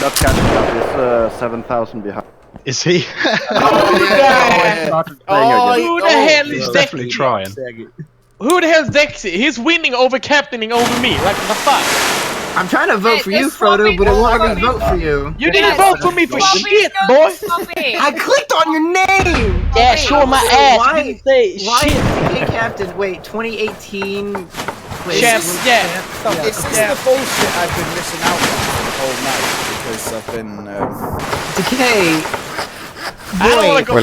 Not catching up. He's 7,000 behind. Is he? Who the hell is He's Dexy? definitely trying. Who the hell is Dexy? He's winning over captaining over me. Like the fuck? I'm trying to vote for you, Frodo, but it won't let me vote for you. You didn't vote for me for shit, boy. I clicked on your name. Yeah, sure my ass. Why? Didn't say Why shit. is the captain? Wait, 2018. Wait, Champs, yeah. It's the bullshit I've been missing out on the whole night because I've been. Decay. I don't wanna go.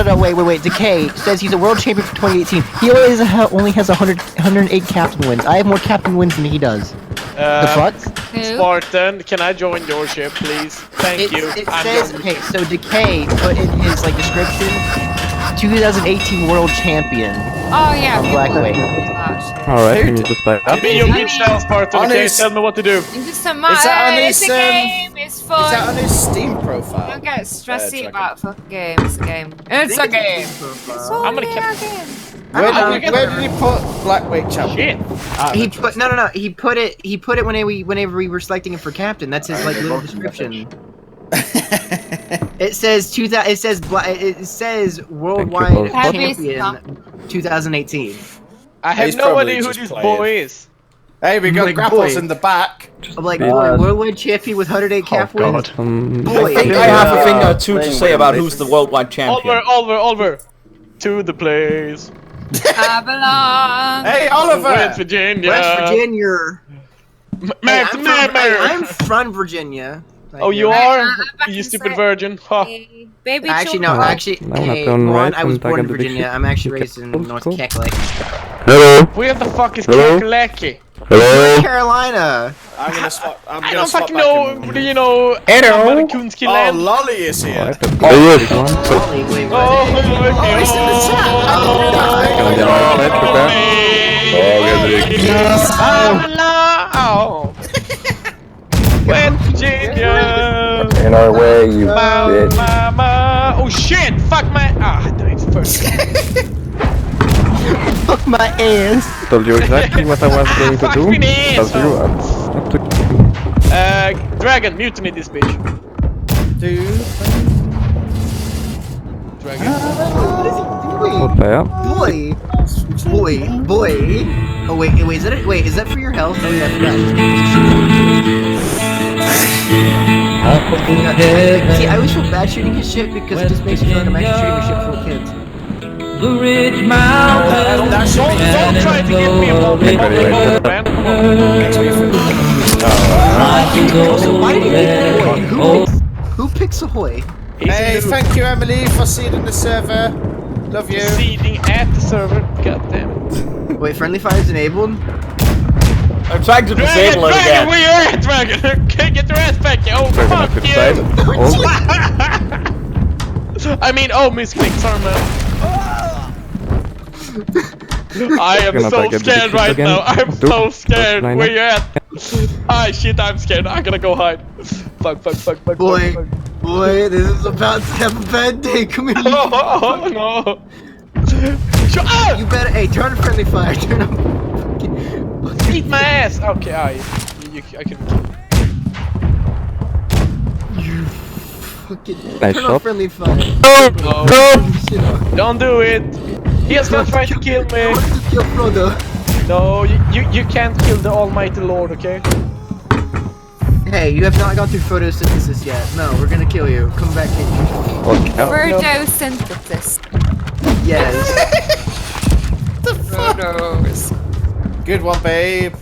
No, wait. Decay says he's a world champion for 2018. He only has 108 captain wins. I have more captain wins than he does. The fuck? Spartan, can I join your ship, please? Thank you. It says, okay, so Decay put in his like description, 2018 world champion. Oh yeah. Blackwake. Alright, we need to start I'll up. be your bitch now, Spartan. Okay, tell me what to do. It doesn't matter. It's a game. It's fun. Is that on his Steam profile? Don't get stressy about fucking game. It's a game. It's a game. I'm gonna keep. Where did he put Blackwake champion? He put no. He put it whenever we were selecting him for captain. That's his like little description. It says worldwide champion 2018. I have He's no probably idea who just this playing. boy is. Hey, we got Like, Grapples boy. in the back. I'm like, boy, worldwide champion with 108 cap wins. Boy, I think I have a thing or two to say about who's the worldwide champion. Oliver. To the place. I belong. Hey, Oliver! West Virginia. I'm from Virginia. Oh, you are? You stupid virgin. Huh. Baby Actually, no. children. Actually, hey, turn one, right I was and back born in into the Virginia. ship. I'm actually raised in North Cool. Carolina. Hello? Where the fuck is Hello? Kakalaki? Hello? Carolina. I'm gonna swap. I don't fucking know. Do you know? Hello? Amerikunski Oh, land? Lolly is here. Wait, Ollie, wait, what? Oh, he's in the chat. can I get my plate prepared? West Virginia. In our way, you bitch. Mama. Oh shit! Fuck my. I died first. Fuck my ass. Told you exactly what I was going to do. Fucking ass. Told you. Dragon, mutiny this bitch. Dragon. What the hell? Boy. Oh wait, is that it? Wait, is that for your health? Oh yeah, I forgot. See, I always feel bad shooting his ship because it just makes me feel like I'm actually shooting a ship full of kids. Don't try to give me a moment, man. Come on. Also, why did he pick Ahoy? Who picks Ahoy? Hey, thank you, Emily, for seeding the server. Love you. Seeding at the server. God damn it. Wait, friendly fire's enabled? I'm trying to disable it Dragon, again. where you at, Dragon? Get your ass back here. Oh, Dragon, I fuck could you. save it. I mean, oh, misclick, sorry, man. I am Gonna so take a scared big right again. now. I'm Do. so scared. Nine. Where you at? Ah, shit, I'm scared. I'm gonna go hide. Fuck. Boy, fuck. boy, this is about to have a bad day. Come here. Oh, no. Shut up! You better, hey, turn on friendly fire. Turn on. Eat my ass. Okay, I can. You fucking. Nice Turn on shot. friendly fire. No, don't do it. He is gonna try to kill me. I want to kill Frodo. No, you can't kill the Almighty Lord, okay? Hey, you have not gone through photosynthesis yet. No, we're gonna kill you. Come back here. Photosynthesis. Yes. Photos. Good one, babe.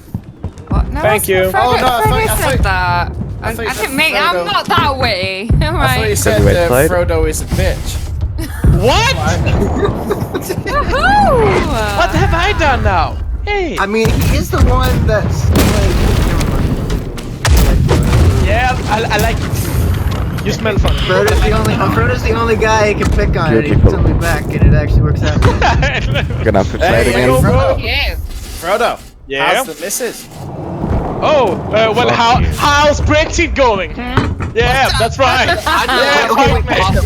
What? No, Thank you. Oh, no, I thought- I said that. I thought you I said didn't make. I'm Frodo. not that witty. I thought you Right. said Heavyweight side. Frodo is a bitch. What? Woohoo! What have I done now? Hey. I mean, he is the one that's like. Yeah, I like it. You smell funny. Frodo's the only guy he can pick on, and he puts Beautiful. me back, and it actually works out. Gonna have to try it Hey, again. go, bro. Yeah. Frodo. Yeah? How's the missus? Oh, well, how's Brexit going? Yeah, that's right. Quick question.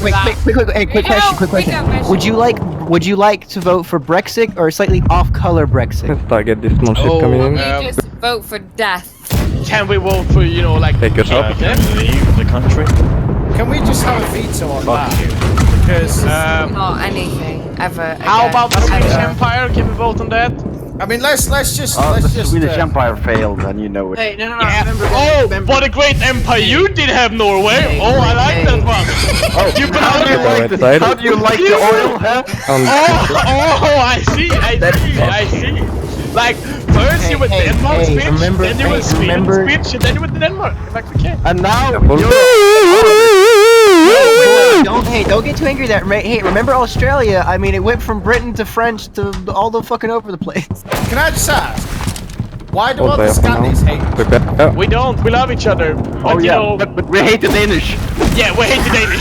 Would you like to vote for Brexit or slightly off-color Brexit? Let's target this small ship coming in. You just vote for death. Can we vote for, like... Take us up. Leave country. Can we just have a veto on Fuck that? you. Because Not anything ever. How again. about the Swedish Empire? Can we vote on that? I mean, let's just The Swedish Empire failed, and you know it. Hey, no. Oh, what a great empire you did have, Norway! Oh, I like that one! You put How out do you like Right the, side. how do you like the oil, huh? Oh, I see. Like, first you were Denmark speech, remember- then you were Sweden remember- speech, and then you were Denmark. Like, okay. And now Don't get too angry there. Hey, remember Australia? I mean, it went from Britain to French to all the fucking over the place. Can I just ask? Why do Hold all the fire for now. Scandis hate? Prepare. We don't, we love each other. But, Oh you yeah, know, but we hate the Danish. yeah, we hate the Danish.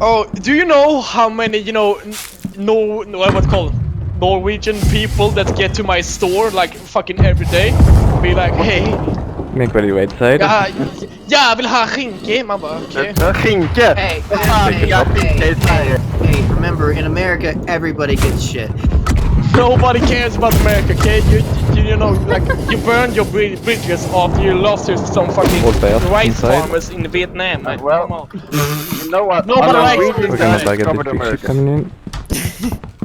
Oh, do you know how many, you know, what's called Norwegian people that get to my store like fucking every day? Be like, hey, Make ready right side. jag vill ha skinke. Man bara, okej. Skinke! Hey, Hey, remember, in America, everybody gets shit. Nobody cares about America, okay? You know, like, you burned your bridges after you lost to some fucking Hold fire rice inside. farmers in Vietnam, man. Well, Come on. you know what? Nobody Our likes Norwegian We're gonna guys target covered this big ship America. coming in.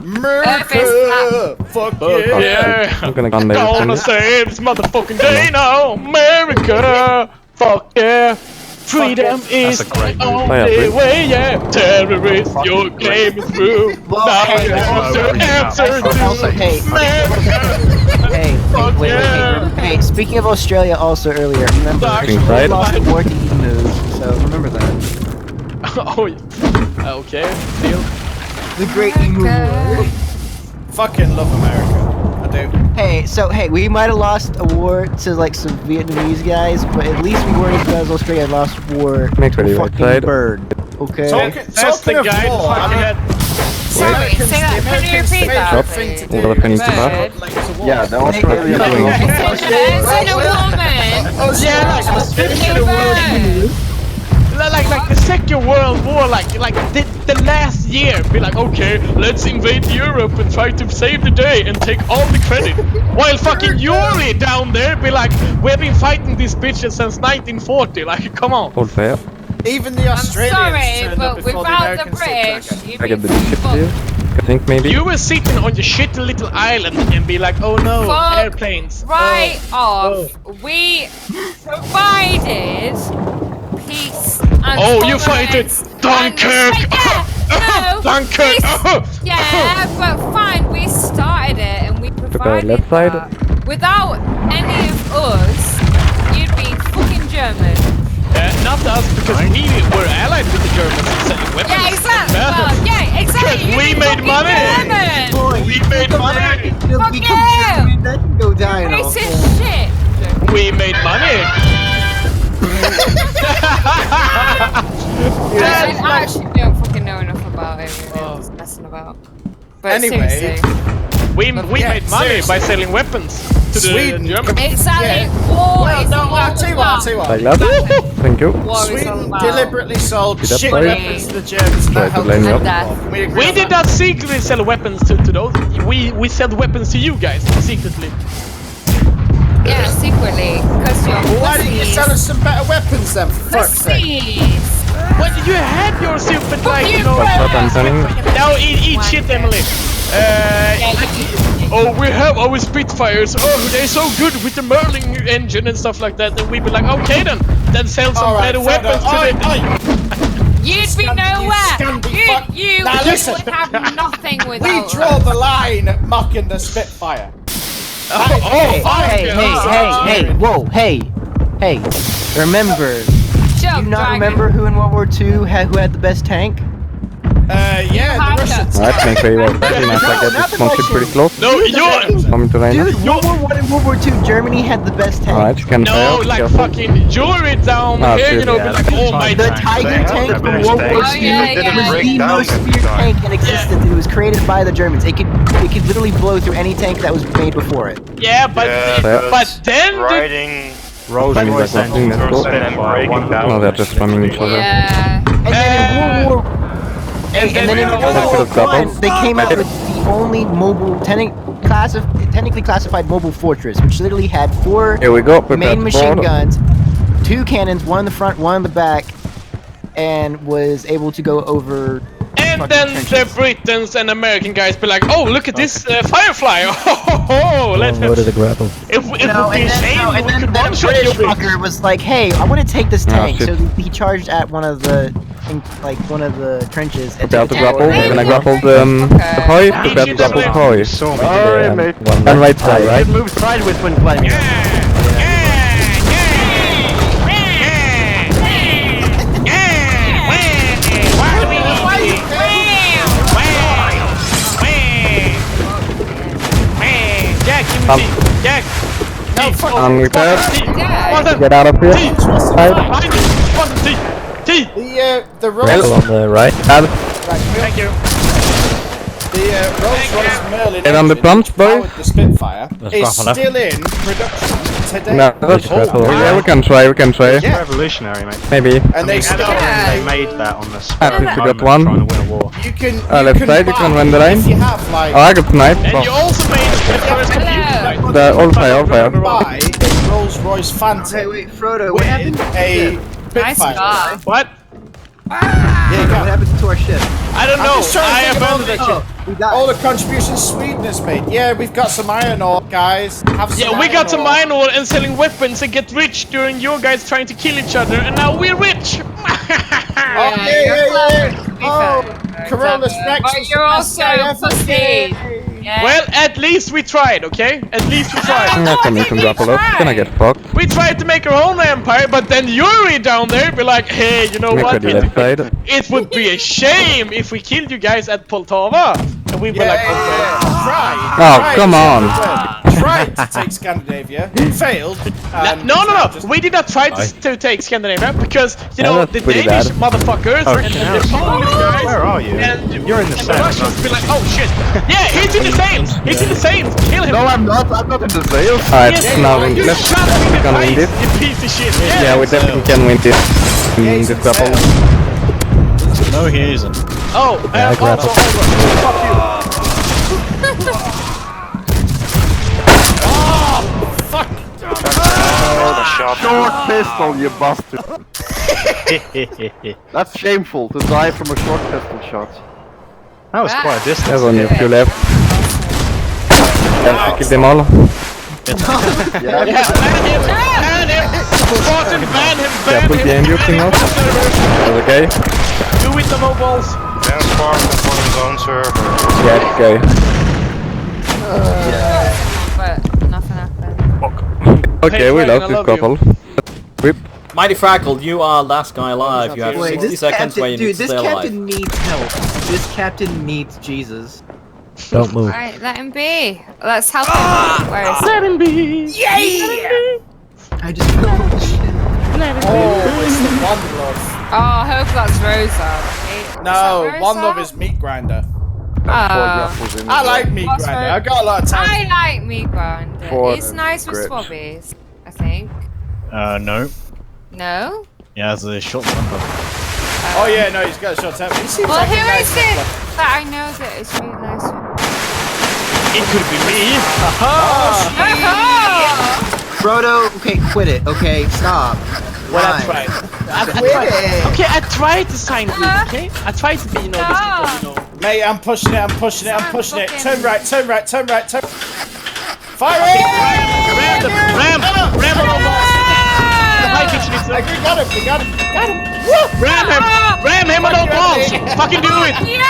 America! Fuck yeah! Yeah. I'm gonna gun there. Gonna save this motherfucking day now, America! Fuck yeah! Freedom is the only way, yeah! Terrorists, your claim is true! Now you have to answer to America! Hey, speaking of Australia also earlier, remember, they Inside. lost the war to emus, so remember that. Oh, yeah. Okay, deal. The Great Emu War. Fucking love America. I do. Hey, we might have lost a war to like some Vietnamese guys, but at least we weren't as bad as Australia lost war Make to ready a right fucking side. bird. Okay? That's the Talking of guy war, I fucking mean, had. Sorry, say that. Can you repeat that, Drop. please? Over the penny to back. Yeah, the Australian thing. It's a woman. Yeah, like the second world. Like the Second World War, like the last year, be like, okay, let's invade Europe and try to save the day and take all the credit. While fucking Yuri down there be like, we've been fighting these bitches since 1940. Like, come on. Hold fire. Even the I'm Australians sorry, turned up but before the without the Americans did, British, Dragon. you'd I be get the big ship fucked. here. I think maybe. You were sitting on your shitty little island and be like, oh no, Fuck airplanes. right off. We provided peace and Oh, you fight it, tolerance Dunkirk. and respect. Yeah, no, Dunkirk. yeah, but fine, we started it and we provided left side. that. Without any of us, you'd be fucking German. Not us, because we were allied with the Germans and selling weapons. Yeah, exactly. Well, yeah, exactly. Because we You'd be made fucking money. German. We made money. Fuck yeah. That can go down. Racist shit. We made money. I actually don't fucking know enough about it. Really. I'm just messing about. But Anyway, seriously. We Yeah, made money seriously. by selling weapons to Sweden. the Germans. Exactly. Yeah. War Well, is no, all I'll tell you what, I'll about. tell you what. Like that. Thank you. War is all Sweden about. deliberately sold Did that shit play? weapons to the Germans and Try that to helped blame you us up. Death. off. Can we agree We on did that? not secretly sell weapons to those. We sell weapons to you guys secretly. Yeah, secretly. Because you're Well, why didn't you pussies. sell us some better weapons then, for fuck's sake? Pussies. When you had your stupid like, you know. But I'm turning. Now eat shit, Emily. Oh, we have our Spitfires. Oh, they're so good with the Merlin engine and stuff like that. And we'd be like, okay then sell some Alright, better fair weapons enough. to the. You'd be Scandi, nowhere. Scandi fuck. You Now listen. would have nothing We without draw us. the line at mocking the Spitfire. Hey, whoa, hey. Remember, Jump, do you not dragon. remember who in World War II who had the best tank? Yeah, had the Russians. Alright, make ready right side. Nice, I get this one ship pretty close. No, you're. Coming to Reina. Dude, World War I and World War II, Germany had the best tank. Alright, you can No, fire. like Careful. fucking jewelry down Ah, here, shit. you know, be like, oh my. The Tiger tank from World War Oh, II yeah, yeah. was the most feared tank in existence. It was created by the Germans. It could literally blow through any tank that was made before it. Yeah, but then the, riding Rolls Royce and and breaking down. No, they're just spamming each other. Yeah. And then in World War And then in World War I, they came out with the only mobile, technically classified mobile fortress, which literally had 4 Here we go. main machine guns, 2 cannons, 1 in the front, 1 in the back, and was able to go over. And then the Britons and American guys be like, oh, look at this Firefly! Oh, let's Go to the grapple. It would be a shame we could one-shot British you. fucker was like, hey, I want to take this tank. shit. So he charged at one of the trenches. And Prepare to took grapple. Yeah. We're gonna grapple the Hoy. Prepare to grapple Hoy. Sorry, mate. And right side, You right? can move sideways when climbing. Jack! No, fuck. I'm repaired. Yeah. Get out of here. Side. The Rolls, Well, on the right. Thank you. Rolls-Royce Merlin Get on the engine, pump, which boy. powered the Spitfire, Let's is grapple now. still in production today. No, that's yeah, we can try. Yeah. Revolutionary, mate. Maybe. And they still They made that on the spur Happy of to the get moment, one. trying to win a war. you can Left side, you can run the line. if you have like Oh, I got snipe. And you also made the first computer. The all fire. buy a Rolls-Royce Phantom Wait, Frodo, what with happened? a Nice Spitfire. car. What? Yeah, you What got happened to our ship? I don't I'm know. just trying to I think of all abandoned the- that shit. We died. all the contributions Sweden has made. Yeah, we've got some iron ore, guys. Have some Yeah, we got some ore. iron ore and selling weapons and get rich during your guys trying to kill each other, and now we're rich. Oh, Oh, Corolla's Rex But was you're the also best guy a ever. pussy. Yeah. Well, at least we tried, okay? At least we tried. I'm not gonna grapple up. Gonna get fucked. We tried to make our own empire, but then Yuri down there be like, hey, you know Look what? at the left side. It would be a shame if we killed you guys at Poltava. And we were like, okay. Tried. Oh, Tried come to on. Tried to take Scandinavia. Failed. and No, just- we did not try to take Scandinavia because, you know, that's the pretty Danish bad. motherfuckers and the Polish guys Where are you? and You're in the and same. the Russians be like, oh shit. Yeah, he's in the same. He's in the same. Kill him. No, I'm not. I'm not in the sales. Alright, Yes, now you let's shot me in the gonna win face, this. you piece of shit. Yeah, we definitely can win this. he's This in grapple. sales. No, he isn't. Oh, grab also, fuck you. Short pistol, you bastard. That's shameful to die from a short pistol shot. That was quite a distance. There's only a few left. Yeah, kill them all. Yeah. Yeah, ban him! Fucking ban him! Yeah, put the end using us. That's okay. Do with the mobiles. There's Spark on his own server. Yeah, okay. But nothing happened. Okay, we Hey, lost I this love you. couple. Whip. Mighty Frackle, you are last guy alive. You have Wait, 60 this seconds where captain, you dude, need to this stay alive. captain needs help. This captain needs Jesus. Don't move. Right, let him be. Let's help him. Where is he? Let him be! I just feel shit. Oh, it's the One Love. Oh, I hope that's Rosa. No, One Love is Meat Grinder. Oh, I like Meat What's Grinder. her- I got a lot of time. I like me grinder. For He's nice with grits. swabbies, I think. No. No? He has a short temper. Oh yeah, no, he's got a short temper. He seems Well, like who a nice is it fella. that I know that is really nice with? It could be me! Oh! Frodo, okay, quit it. Okay, stop. Well, I Fine. tried. Quit it. Okay, I tried to sign with, okay? I tried to be, you know, this people, you know. Mate, I'm pushing it, I'm pushing it, I'm pushing it. Turn right, turn right, turn right, turn. Fire it! Ram them! Ram! Ram them on balls! The high pitch needs I to... got him, we got him, got him. Ram him! Ram him on those balls! Fucking do it! Huge!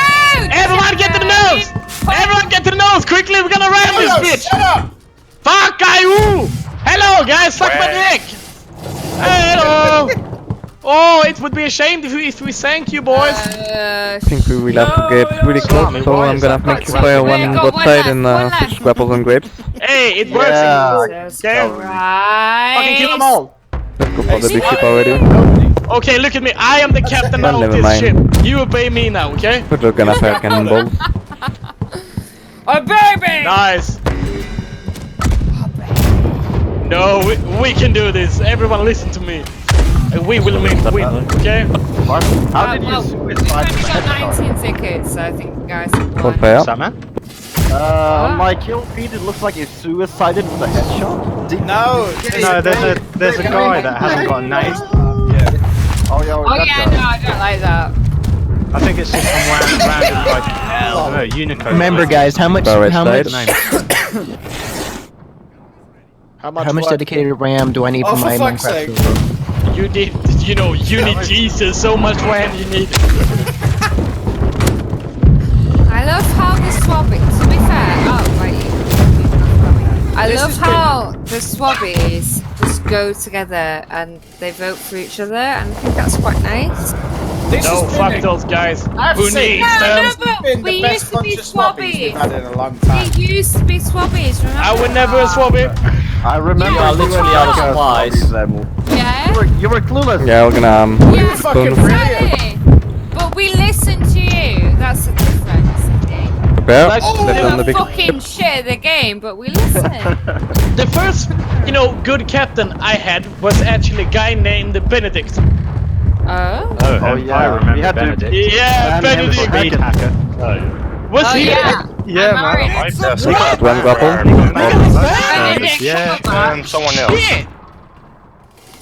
Everyone get to the nose! Everyone get to the nose! Quickly, we're gonna ram this bitch! Shut up! Fuck you! Hello, guys! Suck my dick! Hello! Oh, it would be a shame if we sank you, boys! I think we will have to get really close, so I'm gonna make you fire one bot side and switch grapples and grapes. Hey, it works! Yeah. Okay? Right. Fucking kill them all! Let's go for the big ship already. Okay, look at me. I am the captain Well, now of never this mind. ship. You obey me now, okay? We're gonna fire cannonballs. Oh, baby! Nice. No, we can do this. Everyone listen to me. We will win, okay? What? How did you Well, suicide we've from a only got headshot? 19 tickets, so I think guys have One won. player. What's that, man? On my kill feed, it looks like you suicided with a headshot. No, No, there's a guy that hasn't got a name. Oh yeah, Oh that yeah, guy. no, I don't like that. I think it's just some random like, I don't know, Unicode. Remember, guys, how much Alright, how side. much How much? how much what? dedicated RAM do I need Oh, for for my fuck's Minecraft sake. server? You need, you know, you need Jesus, so much RAM you need. I love how the swabbies, to be fair, oh, right. I This love is how the swabbies just go together and they vote for each other, and I think that's quite nice. This No, has fuck been those guys. I've Who seen needs No, them? no, but been we the used best to be bunch of swabbies we've had swabbies. in a long time. We used to be swabbies, remember? I would never swap it. I remember You are literally out of supplies. Yeah? You were clueless. Yeah, we're gonna Yeah, fucking boom. exactly. But we listen to you. That's the difference, I think. Prepare. Like, Let's run the We're big. fucking shit at the game, but we listen. The first, you know, good captain I had was actually a guy named Benedict. Oh? Oh, yeah. I remember We had to- Benedict. Yeah, And him Benedict. for Speed hacker. Was Oh he? yeah. Yeah, I'm man. married. One grapple. Benedict, Yeah. come on. And someone else. Shit!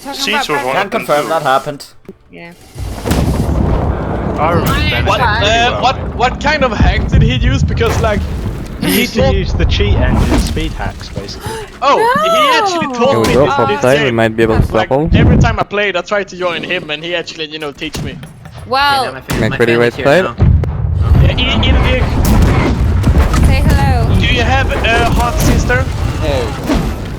Talking Seats about was one Can of them confirm too. that happened. Yeah. I remember Benedict. What, really well. what kind of hack did he use? Because like, He used to use the cheat engine speed hacks, basically. oh, he actually Here taught we me go, this, from this side, we game. might be able to Like, grapple. every time I played, I tried to join him, and he actually, you know, teach me. Well, Make ready right side. Yeah, Indig, say hello. do you have a hot sister?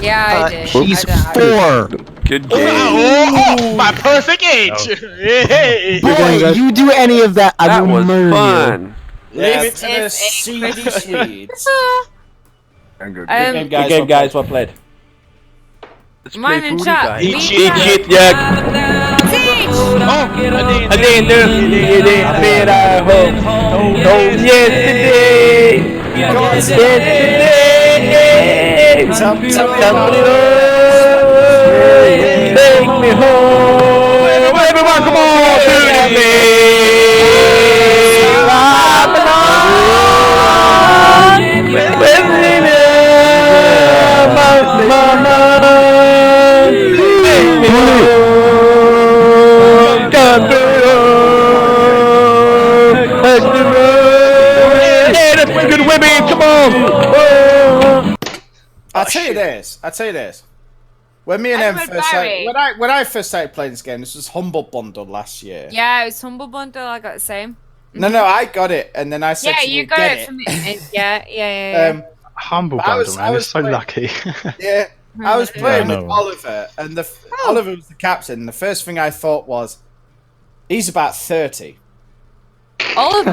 Yeah, I do. She's I don't. 4. Good Oh, my perfect age! Hey. Boy, you do any of that, I will murder you. Leave Yeah. it to the It's seedy Swedes. Good game, guys. Well played. Mine in chat. Eat Leave shit, that. Shit, yeah. Teach! Oh, I didn't do. You didn't fit our home. No, yesterday. Yesterday. Somebody take me home. Everyone, come on, to me. Good women, come on! I'll tell you this. When me and Em Edward first started, Barry. when I first started playing this game, this was Humble Bundle last year. Yeah, it was Humble Bundle, I got the same. No, I got it, and then I said Yeah, to you you, got get it from me. Yeah. Humble But I was- bundle, I man. was It's so playing- lucky. Yeah, I was playing Yeah, with no. Oliver, and Oliver was the captain. The first thing I thought was, he's about 30. Oliver.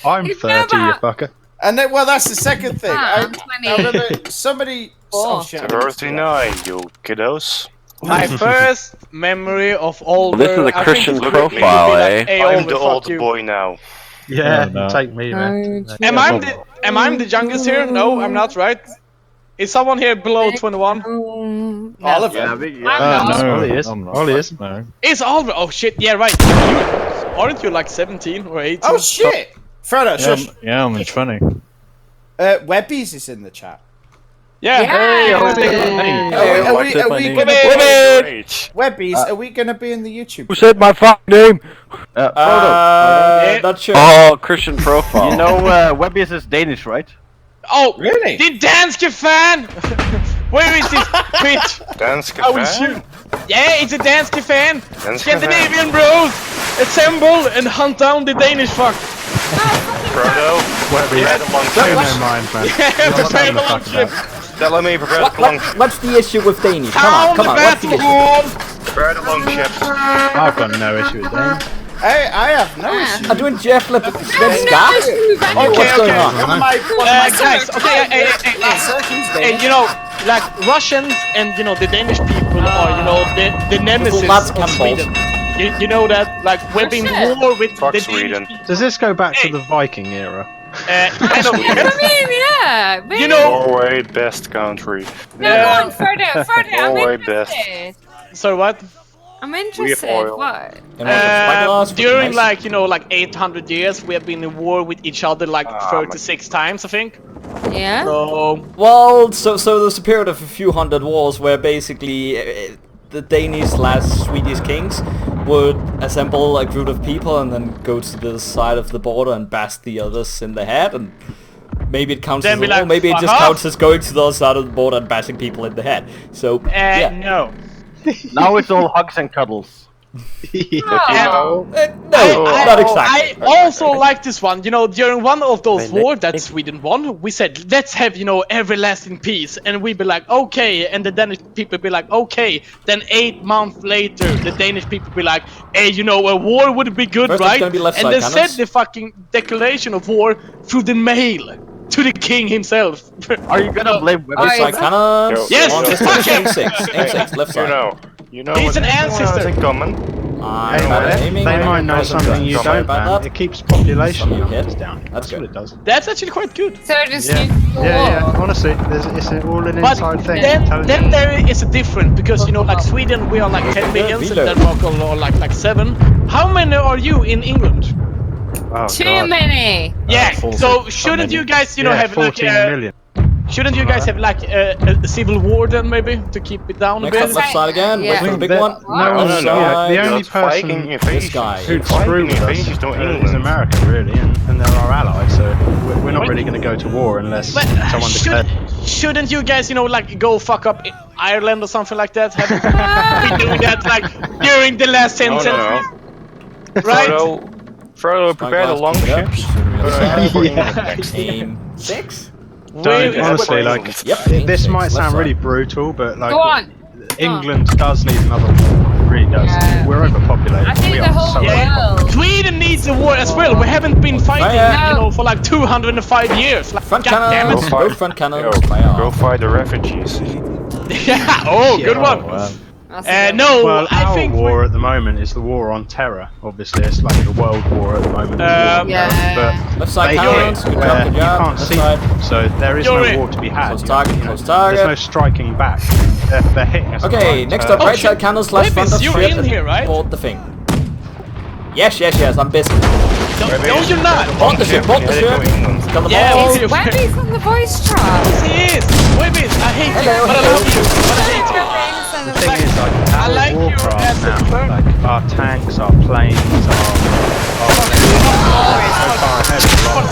I'm He's 30, you never- fucker. And then, well, that's the second thing. Ah, I 20. remember somebody. Oh. shit, I missed it. 39, you kiddos. my first memory of all. This is a Christian profile, eh? Hey, I'm Oliver, the fuck old you. boy now. Yeah, No, no. take me, man. Am I the youngest here? No, I'm not, right? Is someone here below 21? Oliver. Yeah, big, I'm yeah. not. Ollie is. I'm not. Ollie is. No. It's Oliver. Oh shit, yeah, right. Aren't you like 17 or 18? Oh shit! Frodo, Yeah, shush. yeah, I'm 20. Webbies is in the chat. Yeah. Yeah. Are we gonna Webbies? Are we gonna be in the YouTube? Who said my fucking name? Not sure. Oh, Christian profile. You know, Webbies is Danish, right? Oh, Really? the Danske fan! Where is this bitch? Danske I will fan? shoot. Yeah, it's a Danske fan. Danske Scandinavian bros, assemble and hunt down the Danish fuck. Frodo, prepare the long What- chips. mind, man. Prepare the long chips. Tell me, prepare the long What's the issue with Danish? Come Down on, come the on. What's the battle issue? hall. Prepare the long chips. I've got no issue with that. I have no issue. I'm doing Jeff Lip Svenska. Okay, What's going okay. on? One of my Guys, okay, hey, you know, like Russians and you know the Danish people are, you know, the nemesis Mats of Campbell. Sweden. You know that, like we're in Russia. war with Fuck the Sweden. Danish Does this go back to the Viking era? kind of. I mean, yeah. You know, Norway, best country. No, go on, further. I'm Norway best. interested. So what? I'm interested. oil. What? During like 800 years, we have been in war with each other like 36 times, I think. Yeah. So Well, so there's a period of a few hundred wars where basically the Danish/Swedish kings would assemble a group of people and then go to the side of the border and bash the others in the head, and maybe it counts Then as be a war, like, maybe it "Fuck just off." counts as going to the other side of the border and bashing people in the head. So yeah. no. Now it's all hugs and cuddles. Oh. No, not exactly. I also like this one. During one of those wars that Sweden won, we said, let's have, everlasting peace. And we be like, okay. And the Danish people be like, okay. Then 8 months later, the Danish people be like, hey, a war would be good, First it's right? gonna be left And side they cannons. said the fucking declaration of war through the mail to the king himself. Are you gonna blame women? Left side cannons. Yes, On fuck distance, him. aim 6, left side. You know He's what an everyone has ancestor. in common? I'm Hey, bad at man, aiming. they might know Present something you gun. don't, About man. that. It keeps population Some you numbers hit. down. That's That's what good. it does. That's actually quite good. So just Yeah, nuclear yeah. war. Honestly, it's all an But inside thing. then Intelligence. there is a difference because like Sweden we are like 10 millions and Reload. Denmark are like 7. How many are you in England? Oh, Too God. many. Yeah. 40. So shouldn't you guys Yeah, have 14 like million. shouldn't you guys have like a civil war then maybe to keep it down a Next bit? up, left side again. Wait for the big That- one. No one's Left side. the only That's fighting person invasions. This guy. who'd Fighting screw with us invasions to is England. America, really, and they're our allies, so we're not really going to go to war unless But someone declares. shouldn't you guys like go fuck up Ireland or something like that? Haven't been doing that like during the last 10 centuries? Right? Frodo, prepare the long ships. For England next. Aim 6. Don't, honestly, like, Yep. this aim might six, left sound really side. brutal, but like, Go on. England does need another war. It really does. Yeah. We're overpopulated. I think we the are whole so world. Sweden needs a war as well. We haven't been fighting, No. for like 205 years. Like, Front God damn cannons. it. Go front cannons. Yo, Fire go off. fight the refugees. Yeah. Oh, good one. That's a good No, Well, I our think war at the moment is the war on terror. Obviously, it's like the world war at the moment. Yeah. Left side They cannons. hit Good where job. Good you job. can't Left see side. them, so there is Yuri. no war to be had. Close target. Close target. There's no striking back. They're hitting us. Okay, right, next up, right shit. side cannons slash Wait, front of you're ship in here, right? Board the thing. Yes, I'm busy. No, you're not. Board the ship, board the ship. Kill them Yeah, all. well, Is Wendy's on the voice chat? He is. Wait, I hate you, Hello, but I hello. love you. But I hate you. The thing is, like, I our like your warcraft ass now, confirmed. like our tanks, our planes, our so far ahead of a lot.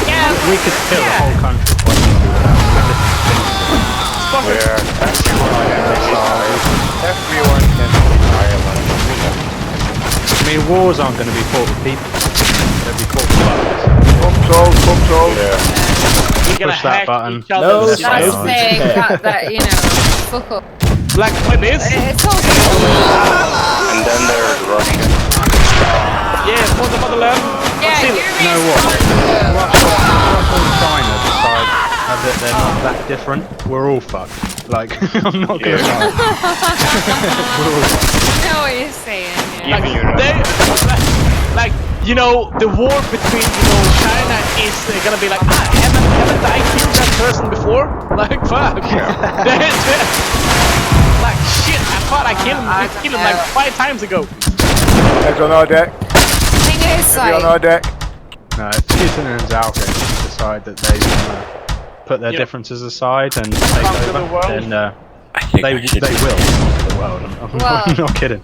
Yeah. We could kill the whole country quite easily without Where everyone can be Ireland. I mean, wars aren't going to be fought with people. They'll be fought with buttons. Control. Yeah. We're gonna Push that hack button. each other. No, That's no. the thing. That fuck up. Like this. It's all And then there's Russia. Yeah, for the motherland. Yeah, Still, you know what? Russia and China decide that they're not that different. We're all fucked. Like, I'm not gonna lie. I know what you're saying. Yeah. Even you know. Like, the war between, China is gonna be like, haven't I killed that person before? Like, fuck. Like, shit, I thought I killed him like 5 times ago. Everyone on deck. Thing is, Everyone on deck. No, if Putin and Zalkin decide that they want to put their Yeah. differences aside and take Conquer the over, world. then they will conquer the world. I'm not kidding.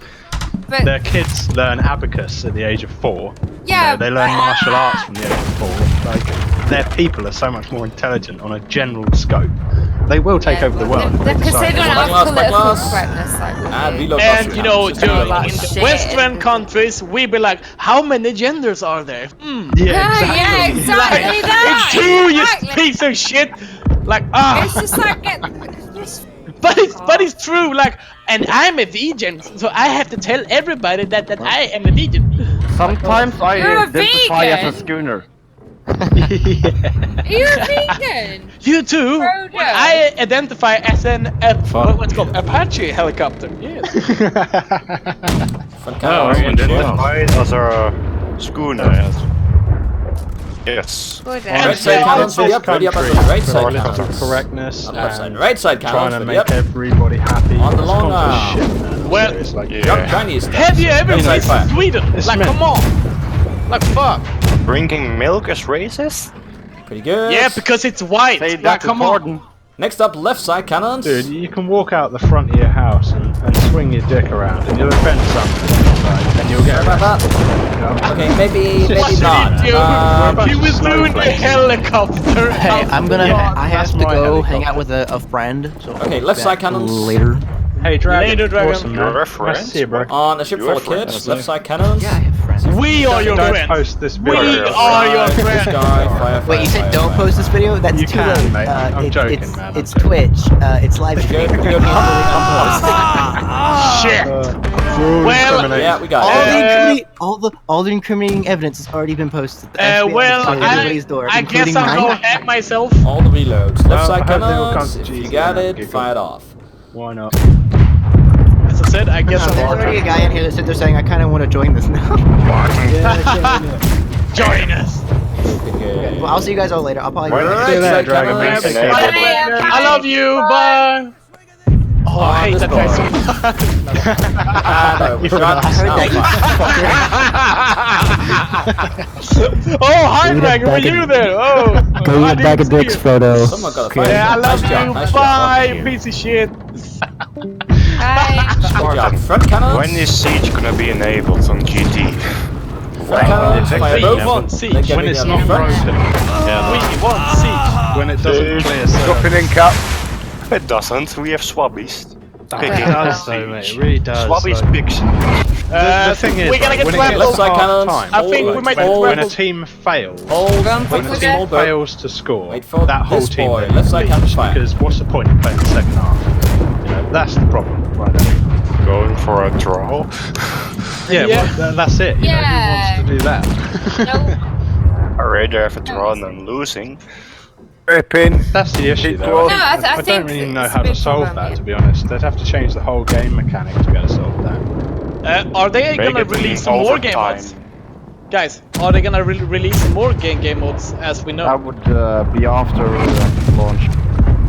but Their kids learn abacus at the age of 4. Yeah, They learn but- martial arts from the age of 4. Like, their people are so much more intelligent on a general scope. They will take over the world. if they Because they decide don't to. have Back political glass. correctness like we And do. reload And buster. during that in the shit. Western countries, we be like, how many genders are there? Yeah, exactly. Yeah, exactly that. It's two, you Exactly. piece of shit. Like, It's just like but it's true. Like, and I'm a vegan, so I have to tell everybody that I am a vegan. Sometimes I You're a identify vegan. as a schooner. you're a vegan. You too. Frodo. I identify as what's called Apache helicopter. Yes. Front No, cannons. identified as a schooner. Yes. Yes. Good. Right side cannons, ready up, ready up at the right side political cannons. correctness On the left side, and right side trying cannons, to ready make up. everybody happy. On the It's long gone to arm. shit, man. Well, It's like, Young Chinese stuff. Have you ever Right side fire. visited Sweden? It's Like, meant- come on. Like, fuck. Drinking milk is racist? Pretty good. Yeah, because it's white. Say Like, that to come on. Gordon. Next up, left side cannons. dude, you can walk out the front of your house and swing your dick around and you'll offend somebody, right? And you'll get Sorry about arrested. that. You know? Okay, maybe What did not. he do? He was doing the snowflakes. helicopter. Hey, I'm gonna. Yeah, I have that's to my go hang helicopter. out with a friend. So Okay, left side cannons. later. Hey, Dragon. Later, Dragon. Awesome, You're man. a friend? Nice to see you, bro. On a ship You full are of kids, friends, left side cannons. Yeah, I have friends. We are your Don't friends. post this We video. are your This friends. guy, fire, Wait, you fire, said don't fire, post this video? That's You too can, late. mate. I'm joking, man. I'm It's joking. Twitch. It's live stream. Good, good, Shit. Well, Well, Yeah, we got All it. the incriminating, all the incriminating evidence has already been posted. The FBI well, has everybody's door, I guess including I'll go mine. hack myself. All the reloads. Left Well, side I hope they all come cannons. to If you Jesus got and it, giggle. fire it off. why not? As I said, I guess There's I'll already a guy in here that said they're saying I kind of want to join this now. join us. Okay. Well, I'll see you guys all later. I'll probably. Right See you later, side Dragon, man. cannons. Take care. Bye. I love you. Bye. Oh, I hate that guy so much. Ah, no, shot. I heard No, that. Oh, hi, Dragon. Were you there? Oh. Go I get back didn't of see dicks, you. Frodo. Someone got a fire. Yeah, I love Nice job, you. nice job. Bye, piece of shit. Bye. Good job. Front cannons. When is Siege gonna be enabled on GT? Front cannons. Fire We both. want Siege. Then get When rid it's of not the front. broken. We want Siege. When it doesn't clear Drop server. it in, Cap. It doesn't. We have Swabbies. It does though, mate. It really does. Swabbies like- picks. The thing is, we're gonna like, get when it trampled. gets Left side half cannons. time, I think we like, might when, get when a trampled. team fails, Hold on, when wait a for team small boat. fails to score, Wait for that whole this team boy. then Left side leaves, cannons fire. because what's the point of playing the second half? You know, that's the problem, right there. Going for a draw. Yeah, well, that's it. You know, Yeah. who wants to do that? No. I'd rather have a draw than losing. Ripping. That's the issue, though. No, I I don't think really know it's how a to big solve problem, that, yeah. to be honest. They'd have to change the whole game mechanic to be able to solve that. Are they Make gonna it release some more game overtime. modes? Guys, are they gonna release some more game modes as we know? That would be after launch.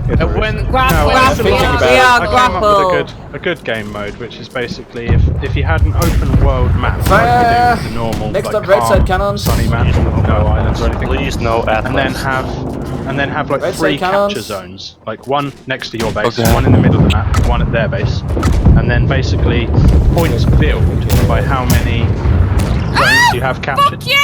When Grapple. I was thinking about We it. are I came up grapple. with a good game mode, which is basically if you had an open world map, Fire! like you do with the normal, Next like up, right side calm, cannons. sunny map, no islands or anything, Please no and then Atlas. have like Right 3 side cannons. capture zones, like one next to your base, one in the middle of the map, one at their base, and then basically points build by how many zones you have captured. Fuck you!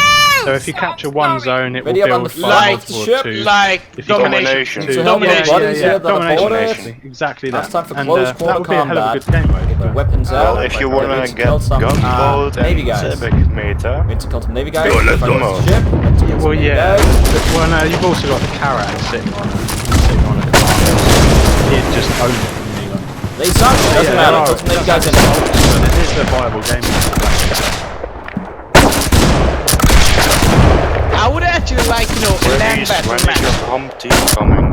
So if you capture one zone, it will Ready up on build the for flank like of the or ship, 2. like If you domination. capture To two- help your Domination. buddies here that are domination, border. actually. Exactly Now that. it's time for And close that quarter would be a hell of a combat. good game mode. Get the but- weapons Well, out. if you Like, wanna ready to get kill some, gunboat Navy and guys. civic meter, Ready to kill some Navy guys. Go, let's Fight go. the ship. Let's kill some Well, Navy yeah. guys. Well, no, you've also got the Karat sitting on a commander. He'd just own it. wouldn't he, like? They suck. Doesn't Yeah, matter. they Kill some Navy guys in. But it is a viable game. I would actually like, you know, a land battle when is your match. home team coming?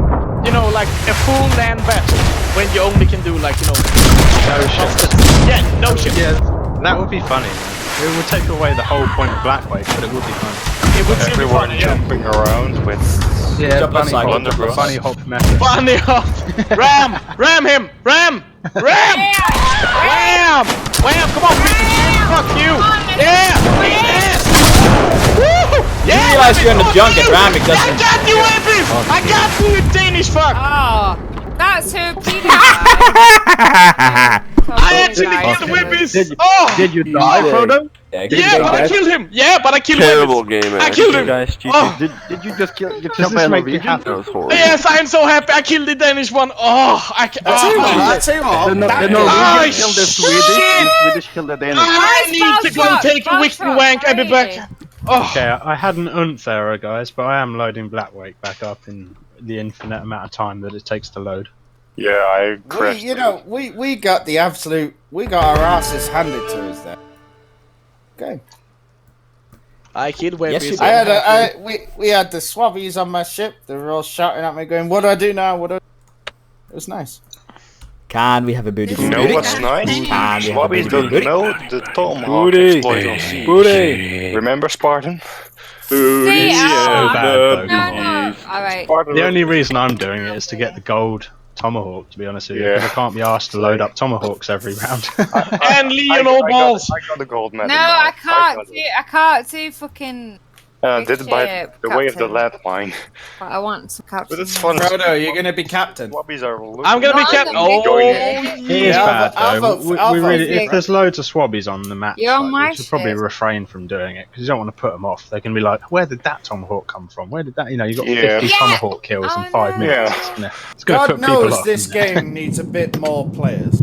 You know, like a full land battle when you only can do like, you know, No shit. yeah, no shit. Yeah, that would be funny. Man. It would take away the whole point of Blackwake, but it would be funny. It would still be Everyone funny, yeah. jumping around with Yeah, Jump bunny outside, hop, jump outside. bunny hop method. Bunny hop! Ram him! Ram! Wham! Come on, piece of shit! Fuck you! Yeah! Yes! Woo! Yeah! You realize you're in the fuck junk you! and ramming I doesn't- got you, Epic! I got you, you Danish fuck! Oh, that's who Peter I actually killed Whippies! Oh! Did you die, Frodo? Yeah, but I killed him! Yeah, but I killed terrible Whippies! game. I killed him! Guys, Oh. did you just kill? You Does killed this by make you Norwegian? happy? That was horrible. Yes, I am so happy I killed the Danish one! Oh, I can. I tell you what, The Oh, Norwegian killed the Swedish, shit. the Swedish killed the Danish. I need to go take a wick wank, I'll be back. Oh. Okay, I had an oomph error, guys, but I am loading Blackwake back up in the infinite amount of time that it takes to load. Yeah, I crashed. we got the absolute, we got our asses handed to us there. Okay. I killed Yes, Whippies. you I had we had the swabbies on my ship. They were all shouting at me, going, "What do I do now? What do I do?" It was nice. Can we have a booty? You know what's nice? Can we have a Swabbies booty? don't know the Tomahawk Booty. exploit on siege. Booty. Remember Spartan? See, so bad, no. Alright. The only reason I'm doing it is to get the gold tomahawk, to be honest with you, because I can't be asked to load up tomahawks every round. And Lionel balls. I got the gold medal. No, now. I can't do fucking. Did it by the way of the captain. landmine. But I want some captain. But it's fun. Frodo, you're gonna be captain. Swabbies are I'm gonna be No, captain. I'm gonna be Oh, It is bad I'll though. vote We for really, you. if there's loads of swabbies on the map, You're on my we should probably ship. refrain from doing it because you don't want to put them off. They can be like, "Where did that tomahawk come from? Where did that?" You know, you got 50 Yeah. tomahawk kills in 5 no. minutes. It's gonna God put people knows off. this game needs a bit more players.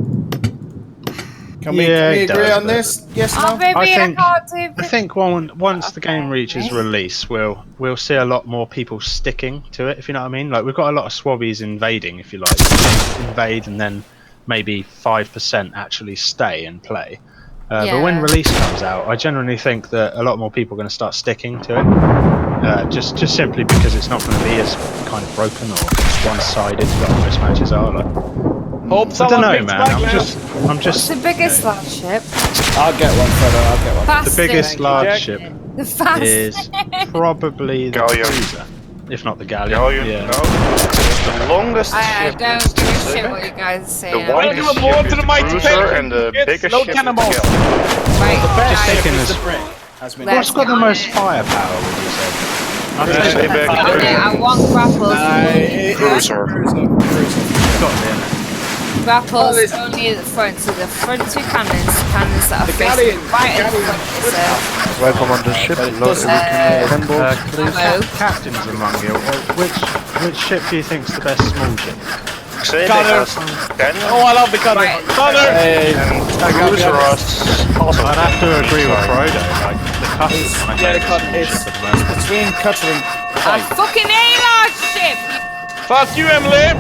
Can we, Yeah, can we it agree does, on but- this? Yes, Oh, no? baby, I think- can't do. I think once the game Okay. reaches release, we'll see a lot more people sticking to it. If you know what I mean, like we've got a lot of swabbies invading, if you like, invade, and then maybe 5% actually stay and play. But when Yeah. release comes out, I generally think that a lot more people are going to start sticking to it. Just simply because it's not going to be as kind of broken or one-sided like most matches are. Like, Hope I don't someone know, picks man. Black I'm Land. just What's the biggest large ship? I'll get one, Frodo, I'll get one. Fastest. the biggest large Jack. ship The fastest. is probably the Galleon. cruiser, if not the galleon. Galleon, Yeah. no. The longest I ship don't is give a shit Pacific. what you guys are The saying. I'll widest do a more ship to is the the mighty cruiser, Patriot. and the It's biggest low ship cannonball. is the galleon. Right, Just guys, thinking It's as the brick, as we Let's what's got the be most honest. firepower, would you say? Pacific, I want grapples. Cruiser. Got it. Grapples only at the front, so the front two cannons that are facing right at the front is Welcome on the ship. ammo. Captains among you. Which ship do you think's the best small ship? Pacific Connor. has 10, Oh, I love the cutter. Right. Connor. and cruiser has also I'd have to 10. agree with Sorry. Frodo. Like the Cutter's my Yeah, the favourite cut small is ship at the moment. between cutter and I fucking hate large ship. Fuck you, Emily.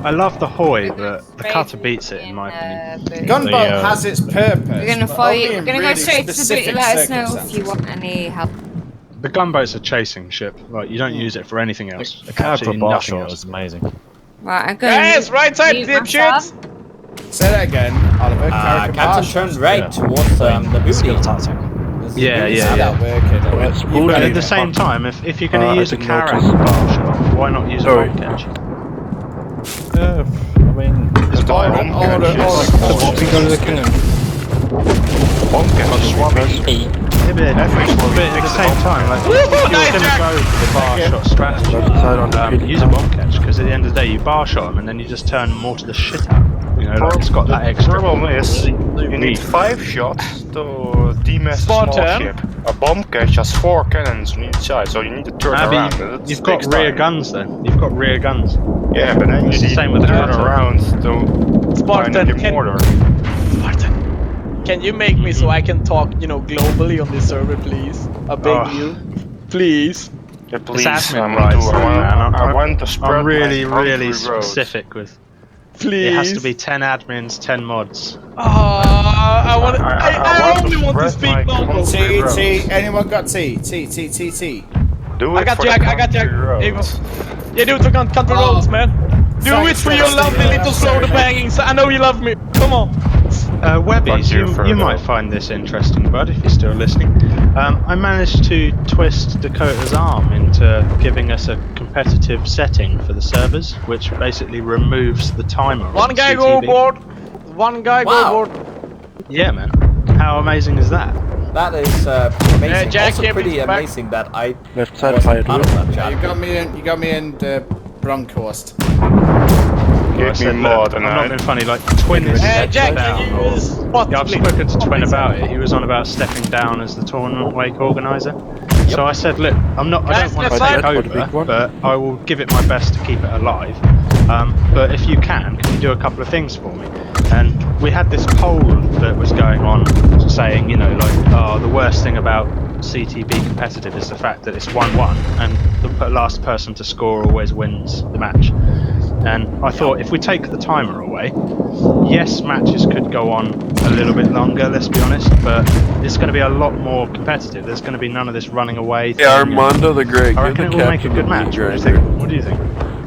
I love the Hoy, but the Cutter beats it in my opinion. Gunboat The, has its purpose. We're gonna but follow only you. We're in gonna go really straight to the specific bit. Let us know if circumstances. you want any help. The gunboat's a chasing ship. Like you don't use it for anything else. The cab for Absolutely bar nothing shot else. was amazing. Right, I'm going. Yes, right side, dipshits. Say that again, Oliver. Character Captain Marshall. turned right towards the booty. Skill tactic. Yeah, See yeah, that yeah. working, but But at the same time, if you're going to use a carrot bar shot, why not use a Sorry. bomb catch? Yeah, I mean, It's the Order, bomb order, catches. order. we go to the cannon. Bomb catches. Yeah, but at the same time, like, if you're Nice, going to Jack. go with the bar shot strategy, use a bomb catch, because at the end of the day, you bar shot them and then you just turn more to the shit out. You know, like, it's got that extra. Problem is, you need 5 shots to demass a small Spartan. ship. A bomb catch has 4 cannons on each side, so you need to turn Ah, around. but and it you've got takes rear time. guns then. You've got rear guns. Yeah, but then you It's the need same to with the turn cutter. around to Spartan, find your can- mortar. Spartan, can you make me so I can talk, globally on this server, please? I beg Oh. you, please. Yeah, please, admin I'm rights, doing- man. I want to spread I'm really, my really country roads. specific with. Please. It has to be 10 admins, 10 mods. I want. I want to only want to spread my speak Mongol. country T. Anyone got T? T. Do I it got for Jack. the I got Jack. country Here you go. roads. Yeah, do it for country roads, man. Do Thanks, it for your Steve. lovely little shoulder bangings. I know you love me. Come on. Webbies, Fuck you, you Frodo. might find this interesting, bud, if you're still listening. I managed to twist Dakota's arm into giving us a competitive setting for the servers, which basically removes the timer. on One guy CTV. go aboard. One guy go Wow. aboard. Yeah, man. How amazing is that? That is amazing. Jack, Also give pretty it back. amazing that I Left side wasn't fire part of that chat. You got me in the Bronkhorst. I Give said, me look, mod I'm and not being funny, like, Twin is Jack, stepping can down. you spot Yeah, I've please? spoken to Twin about it. He was on about stepping down as the tournament wake organizer. So I said, look, I don't Guys, want to let's take fight. over, but I will give it my best to keep it alive. But if you can you do a couple of things for me? And we had this poll that was going on saying, the worst thing about CTB competitive is the fact that it's 1-1 and the last person to score always wins the match. And I thought if we take the timer away, yes, matches could go on a little bit longer, let's be honest, but it's going to be a lot more competitive. There's going to be none of this running away thing. Yeah, Armando the Great. I reckon it will make a good match. What do you think?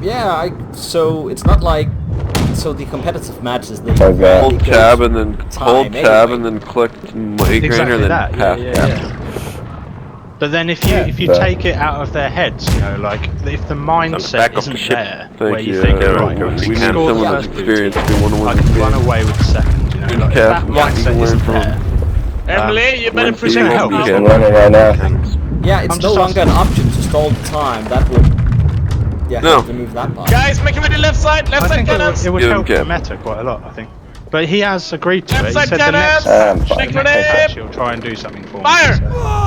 Yeah, so it's not like the competitive matches they Hold tab and then time hold tab anyway. and then click migraine Exactly and then that. path Yeah. But then if you take it out of their heads, you know, like if the mindset isn't there, where you think, right, we need score the someone with first experience. booty, We want to I win can the run game. away with the second, you know, like if that mindset isn't there. Emily, you better it's protect gonna help. yourself. I'm running right now. Yeah, it's no longer an option to stall the time. That would help remove that part. Guys, make him with the left side I think cannons. it would help the meta quite a lot, I think. But he has agreed to it. He Left said side the next cannons. patch he'll try and do something for me. Fire! So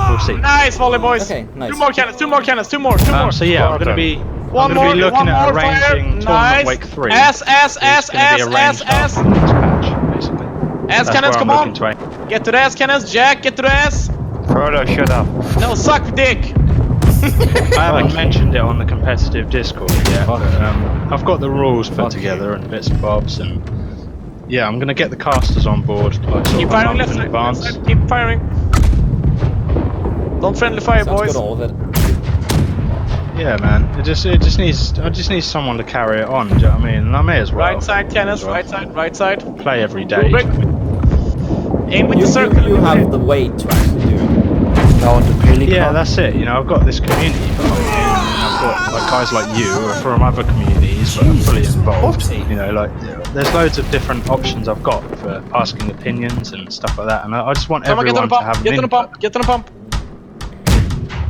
we'll see. Nice volley, boys. Okay, nice. Two more cannons. Two more. So yeah, I'm gonna be One more, looking at arranging fire. Tournament Nice. Wake 3. S. It's gonna be arranged after the next patch, basically. S cannons, come on. To Get to the S cannons, Jack. Get to the S. Frodo, shut up. No, suck dick. I haven't mentioned it on the competitive Discord yet, but I've got the rules put together and bits and bobs, and yeah, I'm gonna get the casters on board like sort Keep of a firing month left in side. advance. Keep firing. Don't friendly fire, Sounds boys. good, all of it. Yeah, man. I just need someone to carry it on. Do you know what I mean? And I may as well. Right side cannons. Right side. Play every day. Aim with the circle. You have the weight to actually do it. Yeah, that's it. You know, I've got this community behind me, and I've got like guys like you who are from other communities but are fully involved. You know, like there's loads of different options I've got for asking opinions and stuff like that, and I just want everyone to have an input. Get to the pump.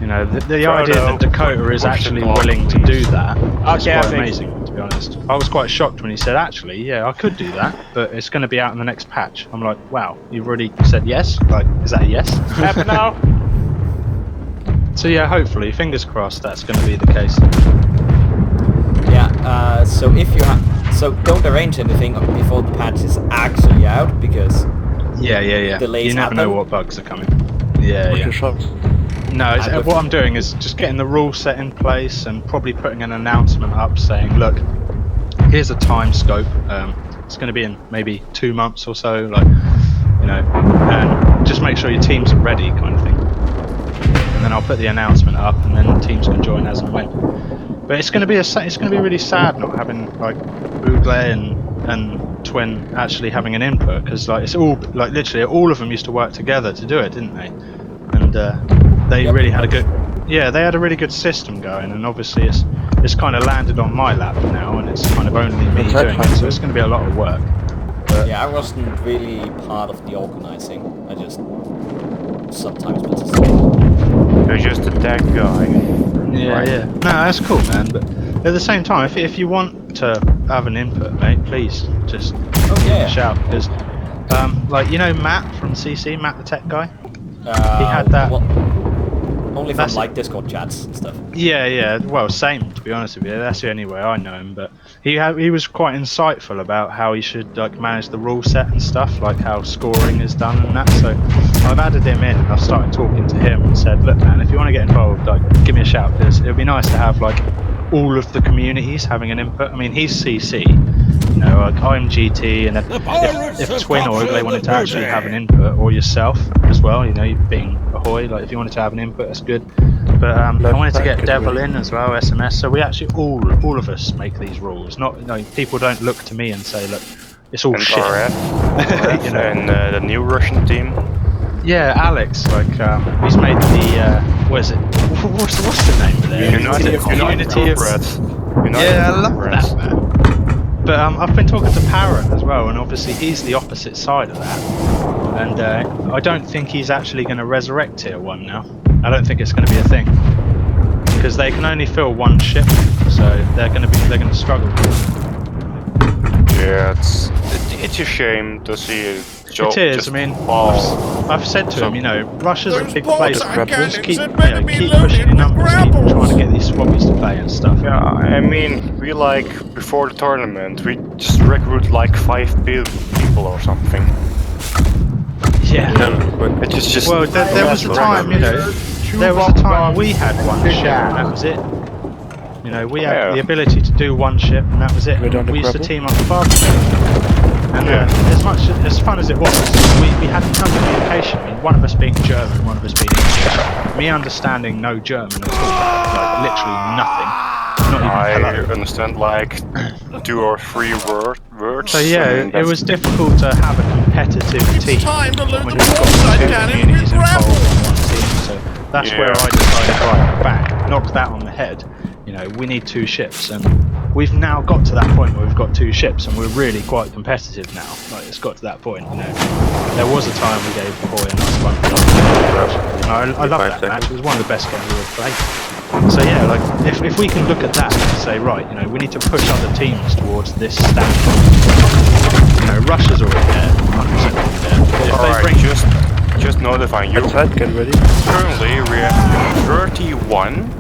You know, the idea that Dakota is actually willing to do that is quite amazing, to be honest. I was quite shocked when he said, actually, yeah, I could do that, but it's going to be out in the next patch. I'm like, wow, you've already said yes? Like, is that a yes? Happen now. So yeah, hopefully, fingers crossed, that's going to be the case. Yeah, so if you don't arrange anything before the patch is actually out, because yeah. delays You never happen. know what bugs are coming. Yeah. No, what I'm doing is just getting the rule set in place and probably putting an announcement up saying, look, here's a time scope. It's going to be in maybe 2 months or so, like, you know, and just make sure your teams are ready, kind of thing. And then I'll put the announcement up, and then the teams can join as and when. But it's going to be really sad not having like Boogle and Twin actually having an input, because like it's all like literally all of them used to work together to do it, didn't they? And they really had they had a really good system going, and obviously it's kind of landed on my lap now, and it's kind of only me doing it, so it's going to be a lot of work. But yeah, I wasn't really part of the organizing. I just sometimes participated. You're just a tech guy. Yeah. No, that's cool, man. But at the same time, if you want to have an input, mate, please just shout, because like, you know, Matt from CC, Matt the tech guy. He had that. Well, only from like Discord chats and stuff. Yeah. Well, same, to be honest with you. That's the only way I know him. But he was quite insightful about how he should like manage the rule set and stuff, like how scoring is done and that. So I've added him in, and I've started talking to him and said, look, man, if you want to get involved, like, give me a shout, because it would be nice to have like all of the communities having an input. I mean, he's CC. You know, like I'm GT, and if Twin or they wanted to actually have an input, or yourself as well, you know, you being Ahoy, like if you wanted to have an input, that's good. But I wanted to get Devil in as well, SMS. So we actually all of us make these rules. Not, you know, people don't look to me and say, look, it's all shit. RF, you know, and the new Russian team. Yeah, Alex, like he's made the what is it? What's the name of it? Unity of Reds. Yeah, I love that, man. But I've been talking to Parrot as well, and obviously he's the opposite side of that. And I don't think he's actually going to resurrect Tier 1 now. I don't think it's going to be a thing, because they can only fill one ship, so they're going to struggle. Yeah, it's a shame to see Joe. It is. I mean, I've said to him, you know, Russia's a big place. Just keep pushing your numbers, keep trying to get these swabbies to play and stuff. Yeah, I mean, we like before the tournament, we just recruit like 5 people or something. Yeah. It is just. Well, there was a time, you know, there was a time we had one ship and that was it. You know, we had the ability to do one ship and that was it. We used to team up far. And as fun as it was, we had no communication. I mean, one of us being German, one of us being English. Me understanding no German at all, like literally nothing. Not even hello. I understand like 2 or 3 words. So yeah, it was difficult to have a competitive team when you've got 2 communities involved in one team. So That's where I decided, right, bang, knock that on the head. You know, we need 2 ships, and we've now got to that point where we've got 2 ships, and we're really quite competitive now. Like, it's got to that point, you know. There was a time we gave Ahoy a nice bunch. I love that match. It was one of the best games we ever played. So yeah, like if we can look at that and say, right, you know, we need to push other teams towards this standpoint. You know, Russia's already there, 100% there. If they bring just notifying you. Get ready. Currently, we have 31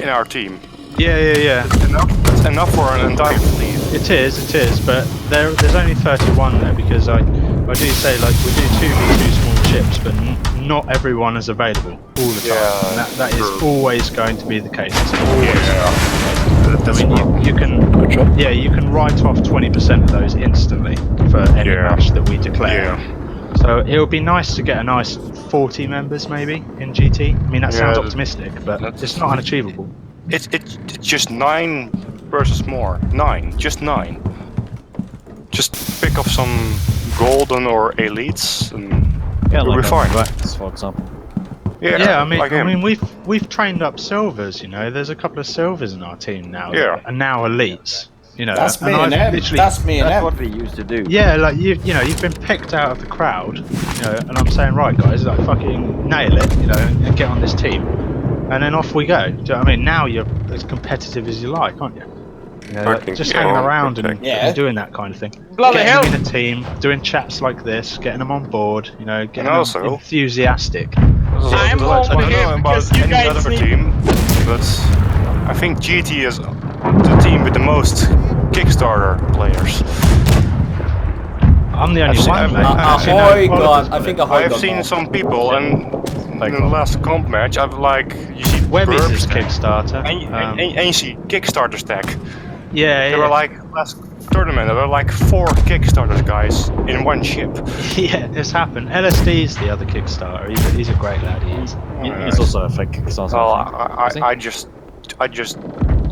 in our team. Yeah. That's enough for an entire fleet. It is, but there's only 31 there because I do say, like, we do 2v2 small ships, but not everyone is available all the time. Yeah, And that is always going to be the case. It's That's I mean, you can write off 20% of those instantly for any match that we declare. So it would be nice to get a nice 40 members maybe in GT. I mean, that sounds optimistic, but it's not unachievable. It's just 9 versus more. 9, just 9. Just pick up some golden or elites, and we'll be fine. For example. Yeah, I mean, we've trained up silvers. You know, there's a couple of silvers in our team now. Yeah. And now elites. You know, That's me and and them. That's me and That's them. what we used to do. Yeah, like you've been picked out of the crowd, you know, and I'm saying, right, guys, like fucking nail it, you know, and get on this team, and then off we go. Do you know what I mean? Now you're as competitive as you like, aren't you? You know, like, just hanging around and doing that kind of thing. Bloody hell! Getting them in a team, doing chats like this, getting them on board, you know, getting them enthusiastic. I'm I here don't know because about you any guys other need... team, but I think GT is the team with the most Kickstarter players. I'm the only one. Ahoy got. I think Ahoy got. I've seen some people, and in the last comp match, I've like you see Webby's Burbs is Kickstarter, and you see Kickstarter stack. Yeah, There were like last tournament. There were like 4 Kickstarters guys in one ship. Yeah, it's happened. LSD's the other Kickstarter. He's a great lad. He is. He's also a fake Kickstarter. Well, I just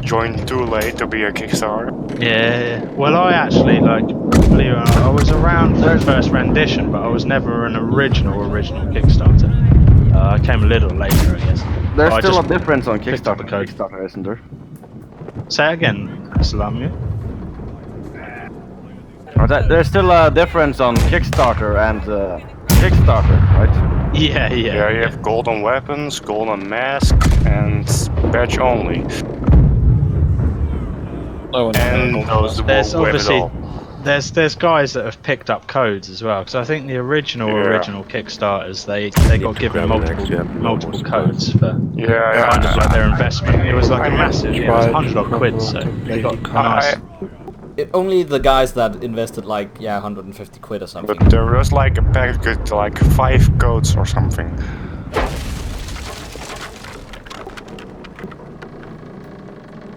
joined too late to be a Kickstarter. Yeah. Well, I actually believe it or not, I was around for the first rendition, but I was never an original Kickstarter. I came a little later, I guess. There's still a difference on Kickstarter and Kickstarter, isn't there? Say it again, Salamia. There's still a difference on Kickstarter and Kickstarter, right? Yeah. Yeah, you have golden weapons, golden mask, and badge only. And those there's won't win at obviously all. there's guys that have picked up codes as well, because I think the original Kickstarters they got given multiple codes for kind of like their investment. It was like a massive, it was 100 odd quid, so they got nice. Only the guys that invested like 150 quid or something. But there was like a package with like 5 codes or something.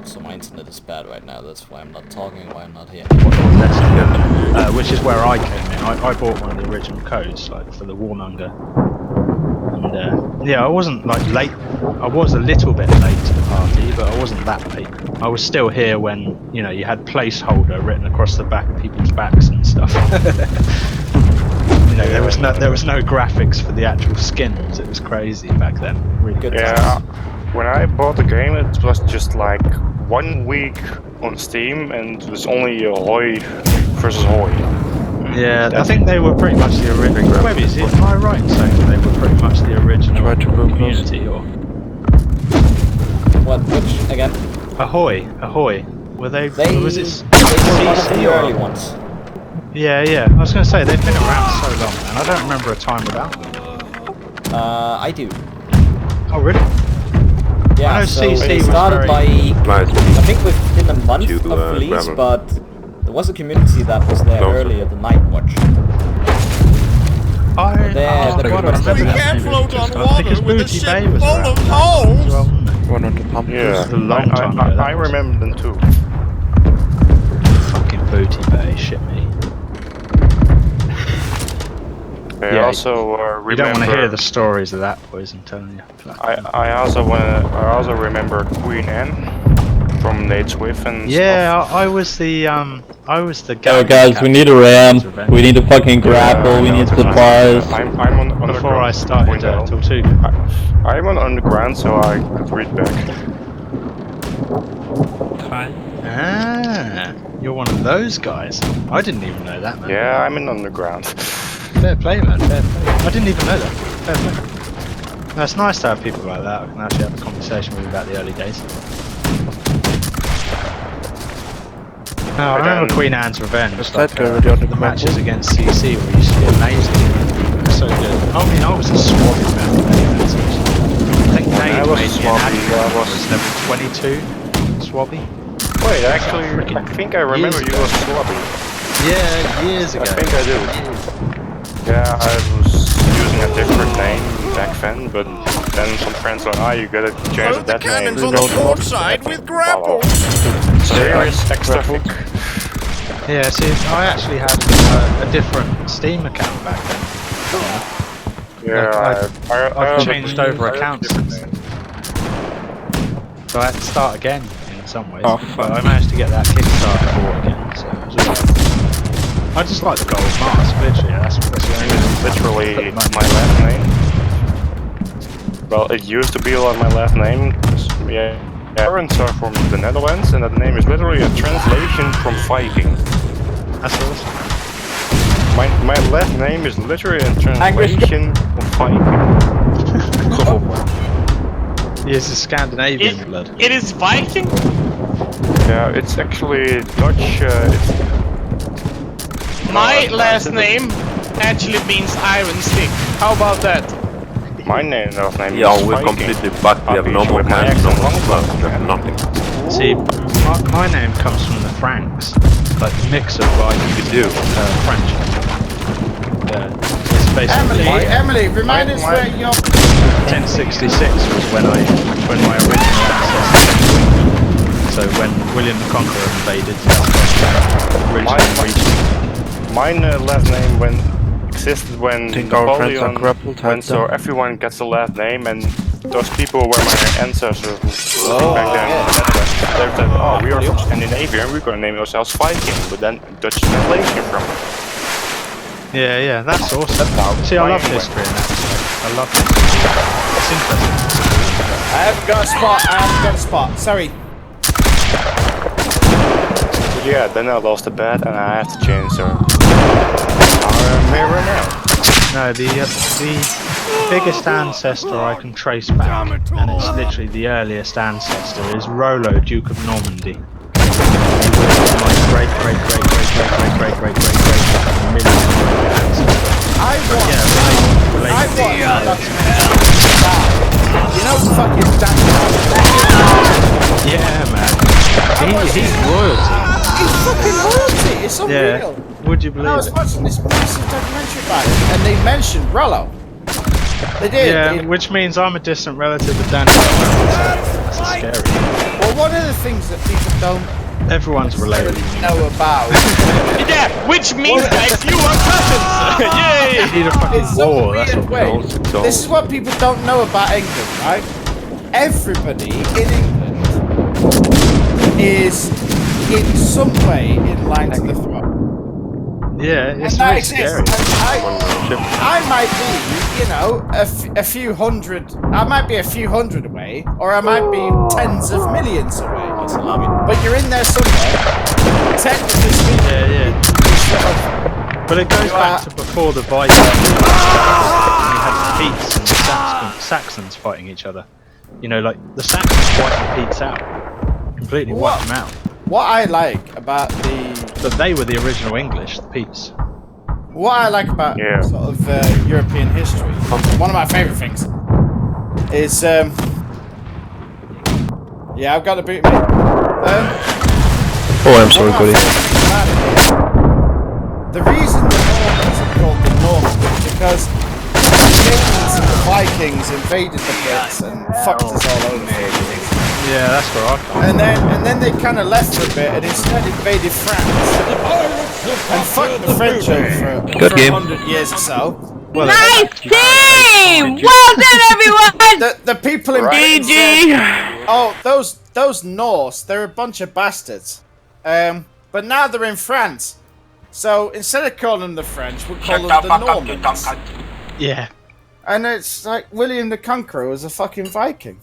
So my internet is bad right now, that's why I'm not talking, why I'm not here. Which is where I came in. I bought one of the original codes, like for the Warmonger. And yeah, I wasn't like late. I was a little bit late to the party, but I wasn't that late. I was still here when, you know, you had placeholder written across the back of people's backs and stuff. You know, there was no graphics for the actual skins. It was crazy back then. Really good times. When I bought the game, it was just like 1 week on Steam, and it was only Ahoy versus Ahoy. Yeah, I think they were pretty much the original. Am I right in saying they were pretty much the original community, or? What? Which again? Ahoy. Were they? Was it they were one of the early ones. Yeah. I was going to say they've been around so long, and I don't remember a time without them. I do. Oh really? Yeah, I know so CC they was started by, Nice. I think within a month of release, but there was a community that was there earlier, the Night Watch. We can't float on water with a ship full of holes! One on the pump. Yeah, a long time ago, I remember them too. Fucking Booty Bay, shit me. I also remember. You don't want to hear the stories of that, boys. I'm telling you. I also remember Queen Anne from Nate Swift and yeah, stuff. I I was the Yo guy. guys, we need a ramp. We need to fucking grapple. We need supplies. I'm on underground. Before I started Tortuga. I'm on underground, so I could read back. Ah, you're one of those guys. I didn't even know that, man. Yeah, I'm in underground. Fair play, man. Fair play. I didn't even know that. Fair play. No, it's nice to have people like that. I can actually have a conversation with you about the early days. No, I remember Queen Anne's Revenge. The matches against CC where you used to be amazing. So good. I mean, I was a swabby man. I think Dave made me an advert. I was level 22 swabby. Wait, actually, I think I remember you was swabby. Yeah, years ago. I think I do. Yeah, I was using a different name back then, but then some friends were, you gotta change that name. On the port side with grapple. Serious extra thick. Yeah, see, I actually had a different Steam account back then. Yeah, I've changed over accounts since then. So I had to start again in some ways. But I managed to get that Kickstarter bought again, so it was all right. I just like the gold mask, literally. That's the literally my last name. Well, it used to be my last name. Yeah, parents are from the Netherlands, and that name is literally a translation from Viking. That's awesome. My last name is literally a translation from Viking. Yes, it's Scandinavian blood. It is Viking? Yeah, it's actually Dutch. My last name actually means iron stick. How about that? My last name Yeah, is we're Viking. completely fucked. We have no more cans, no more clubs, we have nothing. See, my name comes from the Franks, like a mix of French. It's basically Emily, remind us where you're. 1066 was when my original ancestors. So when William the Conqueror invaded, my last name existed when Napoleon went, so everyone gets a last name, and those people were my ancestors back then. They said, we are from Scandinavia and we're going to name ourselves Viking, but then Dutch translation from it. Yeah, that's awesome. See, I love history in that respect. I love history. It's interesting. I haven't got a spot. Sorry. Yeah, then I lost the bet and I have to change, so I'm here right now. No, the biggest ancestor I can trace back, and it's literally the earliest ancestor, is Rollo, Duke of Normandy. My great You know, fucking yeah, man. He's royalty. He's fucking royalty. It's unreal. Yeah. Would you believe I was watching this massive documentary about it, and they mentioned Rollo. They did. Yeah, which means I'm a distant relative of Danny. That's scary. Well, one of the things that people don't Everyone's related. know about. Yeah, which means guys, you are cousins. Yay! You need a fucking war. That's what Wait, this is what people don't know about England, right? Everybody in England is in some way in line to the throne. Yeah, it's and that really exists. scary. I might be, you know, a few hundred. I might be a few hundred away, or I might be tens of millions away. But you're in there somewhere. Technically speaking. Yeah. But it goes back to before the Vikings. We had the Petes and the Saxons fighting each other. You know, like the Saxons wiped the Petes out, completely wiped them out. What I like about But they were the original English, the Petes. What I like about sort of European history, one of my favourite things, is yeah, I've got to boot me. Oh, I'm sorry, Cody. The reason the Normans are called the Normans is because the Kings and the Vikings invaded the Brits and fucked us all over. Yeah, that's where I come. And then they kind of left for a bit and instead invaded France and fucked the French over for 100 years or so. Well, nice team! Well done, everyone! The people in GG! Oh, those Norse, they're a bunch of bastards. but now they're in France. So instead of calling them the French, we'll call them the Normans. Yeah. And it's like William the Conqueror was a fucking Viking.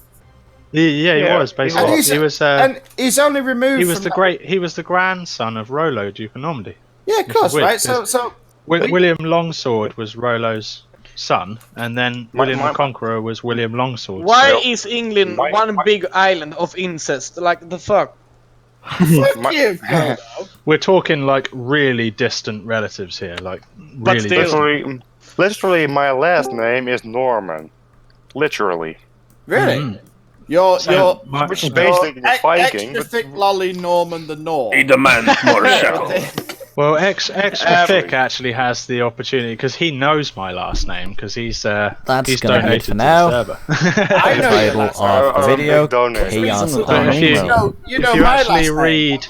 Yeah, he was basically. He was. And he's only removed. He was He was the grandson of Rollo, Duke of Normandy. Yeah, of course, right? So William Longsword was Rollo's son, and then William the Conqueror was William Longsword. Why is England one big island of incest? Like the fuck? Fuck you. We're talking like really distant relatives here, like really distant. Literally, my last name is Norman. Literally. Really? Which is basically Viking. Extra thick lolly Norman the North. He demands more shekels. Well, extra thick actually has the opportunity because he knows my last name because he's That's he's gonna be donated for to now. the server. I know Title of the video: Chaos. If you you know if you my actually last name. read